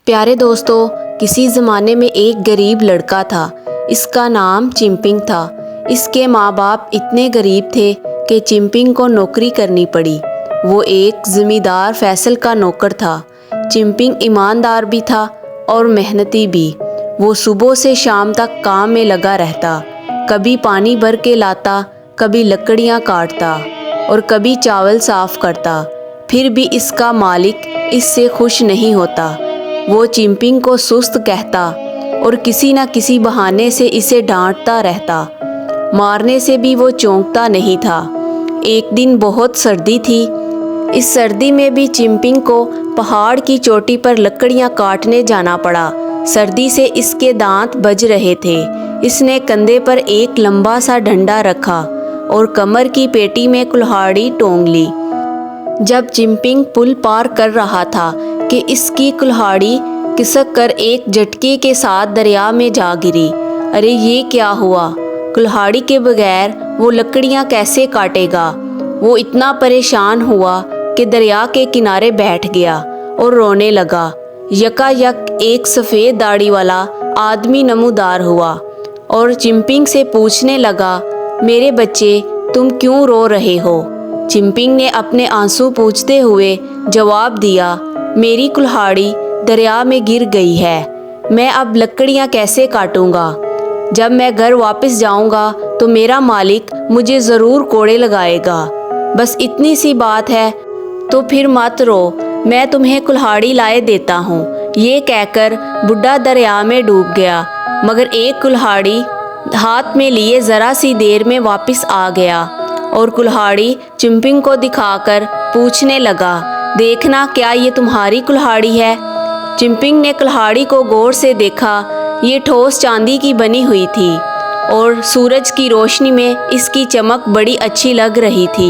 प्यारे दोस्तों, किसी ज़माने में एक गरीब लड़का था। इसका नाम चिंपिंग था। इसके माँ बाप इतने गरीब थे कि चिंपिंग को नौकरी करनी पड़ी। वो एक ज़मींदार फैसल का नौकर था। चिंपिंग ईमानदार भी था और मेहनती भी। वो सुबह से शाम तक काम में लगा रहता। कभी पानी भर के लाता, कभी लकड़ियाँ काटता और कभी चावल साफ करता। फिर भी इसका मालिक इससे खुश नहीं होता। वो चिंपिंग को सुस्त कहता और किसी न किसी बहाने से इसे डांटता रहता। मारने से भी वो चौंकता नहीं था। एक दिन बहुत सर्दी थी। इस सर्दी में भी चिंपिंग को पहाड़ की चोटी पर लकड़ियाँ काटने जाना पड़ा। सर्दी से इसके दांत बज रहे थे। इसने कंधे पर एक लंबा सा डंडा रखा और कमर की पेटी में कुल्हाड़ी टोंग ली। जब चिंपिंग पुल पार कर रहा था कि इसकी कुल्हाड़ी खिसक कर एक झटके के साथ दरिया में जा गिरी। अरे ये क्या हुआ? कुल्हाड़ी के बगैर वो लकड़ियाँ कैसे काटेगा? वो इतना परेशान हुआ कि दरिया के किनारे बैठ गया और रोने लगा। यकायक एक सफ़ेद दाढ़ी वाला आदमी नमूदार हुआ और चिंपिंग से पूछने लगा, मेरे बच्चे, तुम क्यों रो रहे हो? चिंपिंग ने अपने आंसू पोंछते हुए जवाब दिया, मेरी कुल्हाड़ी दरिया में गिर गई है। मैं अब लकड़ियाँ कैसे काटूंगा? जब मैं घर वापस जाऊंगा तो मेरा मालिक मुझे ज़रूर कोड़े लगाएगा। बस इतनी सी बात है, तो फिर मत रो, मैं तुम्हें कुल्हाड़ी लाए देता हूँ। ये कहकर बुढ़ा दरिया में डूब गया, मगर एक कुल्हाड़ी हाथ में लिए ज़रा सी देर में वापस आ गया और कुल्हाड़ी चिंपिंग को दिखाकर पूछने लगा, देखना क्या ये तुम्हारी कुल्हाड़ी है? चिंपिंग ने कुल्हाड़ी को गौर से देखा। ये ठोस चांदी की बनी हुई थी और सूरज की रोशनी में इसकी चमक बड़ी अच्छी लग रही थी।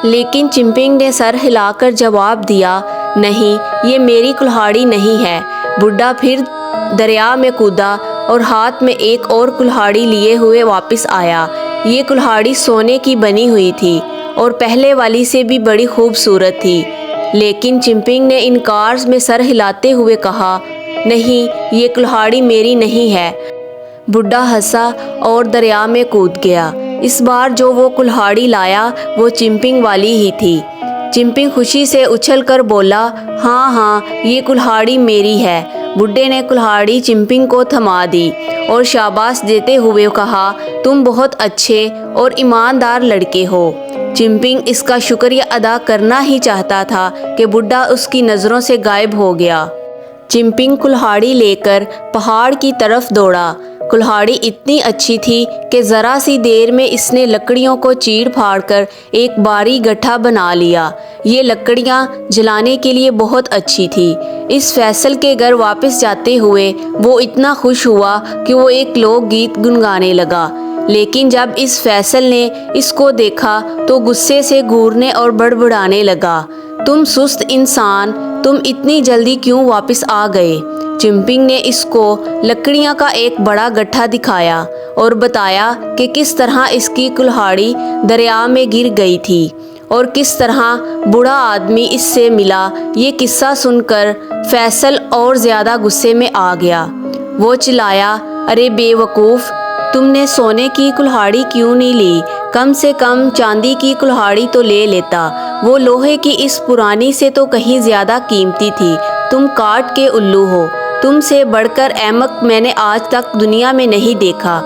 लेकिन चिंपिंग ने सर हिलाकर जवाब दिया, नहीं, ये मेरी कुल्हाड़ी नहीं है। बुढ़ा फिर दरिया में कूदा और हाथ में एक और कुल्हाड़ी लिए हुए वापस आया। ये कुल्हाड़ी सोने की बनी हुई थी और पहले वाली से भी बड़ी खूबसूरत थी। लेकिन चिंपिंग ने इनकार में सर हिलाते हुए कहा, नहीं, ये कुल्हाड़ी मेरी नहीं है। बुढ़ा हंसा और दरिया में कूद गया। इस बार जो वो कुल्हाड़ी लाया वो चिंपिंग वाली ही थी। चिंपिंग खुशी से उछलकर बोला, हाँ हाँ, ये कुल्हाड़ी मेरी है। बुढ़े ने कुल्हाड़ी चिंपिंग को थमा दी और शाबाश देते हुए कहा, तुम बहुत अच्छे और ईमानदार लड़के हो। चिंपिंग इसका शुक्रिया अदा करना ही चाहता था कि बुढ़ा उसकी नज़रों से गायब हो गया। चिंपिंग कुल्हाड़ी लेकर पहाड़ की तरफ दौड़ा। कुल्हाड़ी इतनी अच्छी थी कि ज़रा सी देर में इसने लकड़ियों को चीड़ फाड़ कर एक भारी गट्ठा बना लिया। ये लकड़ियाँ जलाने के लिए बहुत अच्छी थी। इस फैसल के घर वापस जाते हुए वो इतना खुश हुआ कि वो एक लोकगीत गुनगाने लगा। लेकिन जब इस फैसल ने इसको देखा तो गुस्से से घूरने और बड़बड़ाने लगा, तुम सुस्त इंसान, तुम इतनी जल्दी क्यों वापस आ गए? चिंपिंग ने इसको लकड़ियाँ का एक बड़ा गट्ठा दिखाया और बताया कि किस तरह इसकी कुल्हाड़ी दरिया में गिर गई थी और किस तरह बूढ़ा आदमी इससे मिला। ये किस्सा सुनकर फैसल और ज़्यादा गुस्से में आ गया। वो चिल्लाया, अरे बेवकूफ़, तुमने सोने की कुल्हाड़ी क्यों नहीं ली? कम से कम चांदी की कुल्हाड़ी तो ले लेता। वो लोहे की इस पुरानी से तो कहीं ज़्यादा कीमती थी। तुम काट के उल्लू हो। तुमसे बढ़कर अहमक मैंने आज तक दुनिया में नहीं देखा।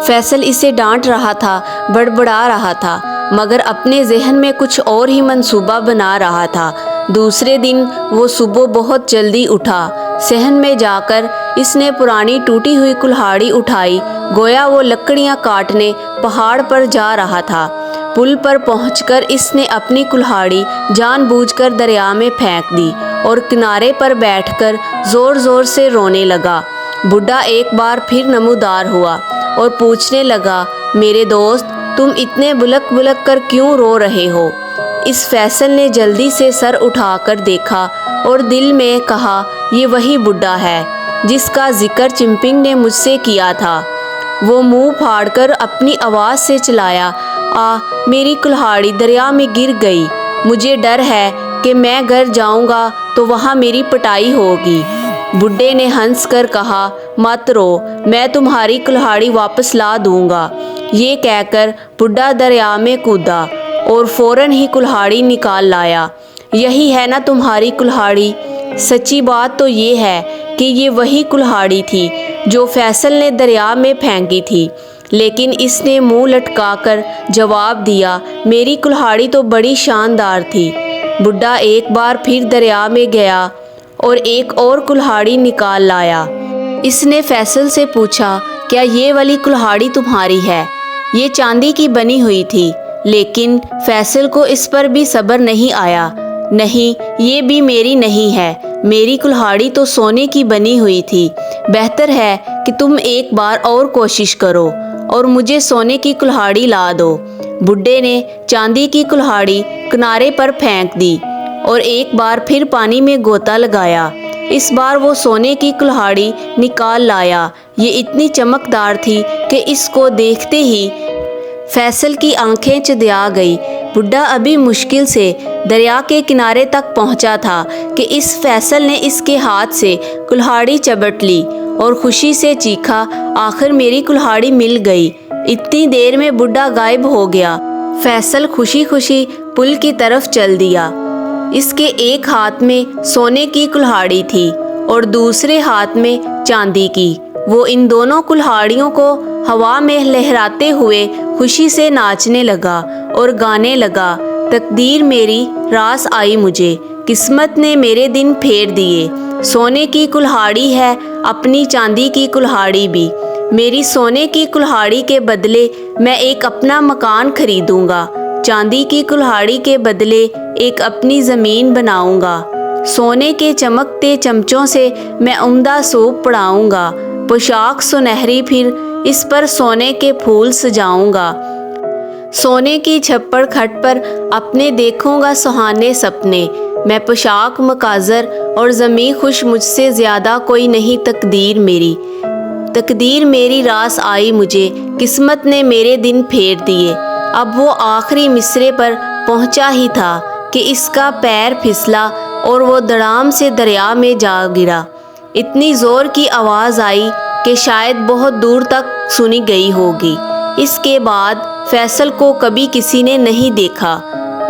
फैसल इसे डांट रहा था, बड़बड़ा रहा था, मगर अपने जहन में कुछ और ही मंसूबा बना रहा था। दूसरे दिन वो सुबह बहुत जल्दी उठा। सहन में जाकर इसने पुरानी टूटी हुई कुल्हाड़ी उठाई, गोया वो लकड़ियाँ काटने पहाड़ पर जा रहा था। पुल पर पहुंचकर इसने अपनी कुल्हाड़ी जानबूझकर दरिया में फेंक दी और किनारे पर बैठकर ज़ोर ज़ोर से रोने लगा। बुढ़ा एक बार फिर नमूदार हुआ और पूछने लगा, मेरे दोस्त, तुम इतने बुलक बुलक कर क्यों रो रहे हो? इस फैसल ने जल्दी से सर उठाकर देखा और दिल में कहा, ये वही बुढ़ा है जिसका जिक्र चिंपिंग ने मुझसे किया था। वो मुंह फाड़कर अपनी आवाज़ से चिल्लाया, मेरी कुल्हाड़ी दरिया में गिर गई। मुझे डर है कि मैं घर जाऊंगा तो वहाँ मेरी पिटाई होगी। बुड्ढे ने हंस कर कहा, मत रो, मैं तुम्हारी कुल्हाड़ी वापस ला दूंगा। ये कहकर बुड्ढा दरिया में कूदा और फौरन ही कुल्हाड़ी निकाल लाया। यही है ना तुम्हारी कुल्हाड़ी? सच्ची बात तो ये है कि ये वही कुल्हाड़ी थी जो फैसल ने दरिया में फेंकी थी, लेकिन इसने मुंह लटकाकर जवाब दिया, मेरी कुल्हाड़ी तो बड़ी शानदार थी। बुड्ढा एक बार फिर दरिया में गया और एक और कुल्हाड़ी निकाल लाया। इसने फैसल से पूछा, क्या ये वाली कुल्हाड़ी तुम्हारी है? ये चांदी की बनी हुई थी, लेकिन फैसल को इस पर भी सब्र नहीं आया। नहीं, ये भी मेरी नहीं है, मेरी कुल्हाड़ी तो सोने की बनी हुई थी। बेहतर है कि तुम एक बार और कोशिश करो और मुझे सोने की कुल्हाड़ी ला दो। बुड्ढे ने चांदी की कुल्हाड़ी किनारे पर फेंक दी और एक बार फिर पानी में गोता लगाया। इस बार वो सोने की कुल्हाड़ी निकाल लाया। ये इतनी चमकदार थी कि इसको देखते ही फैसल की आंखें चंधिया गई। बुड्ढा अभी मुश्किल से दरिया के किनारे तक पहुंचा था कि इस फैसल ने इसके हाथ से कुल्हाड़ी चबट ली और खुशी से चीखा, आखिर मेरी कुल्हाड़ी मिल गई। इतनी देर में बुड्ढा गायब हो गया। फैसल खुशी खुशी पुल की तरफ चल दिया। इसके एक हाथ में सोने की कुल्हाड़ी थी और दूसरे हाथ में चांदी की। वो इन दोनों कुल्हाड़ियों को हवा में लहराते हुए खुशी से नाचने लगा और गाने लगा, तकदीर मेरी रास आई मुझे, किस्मत ने मेरे दिन फेर दिए। सोने की कुल्हाड़ी है, अपनी चांदी की कुल्हाड़ी भी। मेरी सोने की कुल्हाड़ी के बदले मैं एक अपना मकान खरीदूंगा। चांदी की कुल्हाड़ी के बदले एक अपनी ज़मीन बनाऊंगा। सोने के चमकते चमचों से मैं उम्दा सूप पढ़ाऊंगा। पोशाक सुनहरी, फिर इस पर सोने के फूल सजाऊंगा। सोने की छप्पड़ खट पर अपने देखूंगा सुहाने सपने। मैं पोशाक मकाजर और ज़मीं खुश, मुझसे ज़्यादा कोई नहीं तकदीर मेरी रास आई मुझे, किस्मत ने मेरे दिन फेर दिए। अब वो आखिरी मिसरे पर पहुंचा ही था कि इसका पैर फिसला और वो धड़ाम से दरिया में जा गिरा। इतनी ज़ोर की आवाज़ आई कि शायद बहुत दूर तक सुनी गई होगी। इसके बाद फैसल को कभी किसी ने नहीं देखा।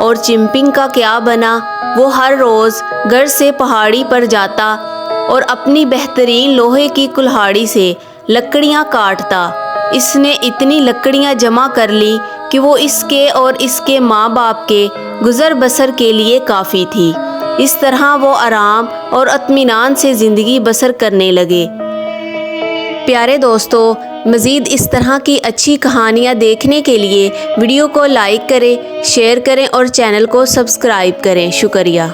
और चिंपिंग का क्या बना? वो हर रोज़ घर से पहाड़ी पर जाता और अपनी बेहतरीन लोहे की कुल्हाड़ी से लकड़ियाँ काटता। इसने इतनी लकड़ियाँ जमा कर ली कि वो इसके और इसके माँ बाप के गुज़र बसर के लिए काफ़ी थी। इस तरह वो आराम और इत्मीनान से ज़िंदगी बसर करने लगे। प्यारे दोस्तों, मज़ीद इस तरह की अच्छी कहानियाँ देखने के लिए वीडियो को लाइक करें, शेयर करें और चैनल को सब्सक्राइब करें। शुक्रिया।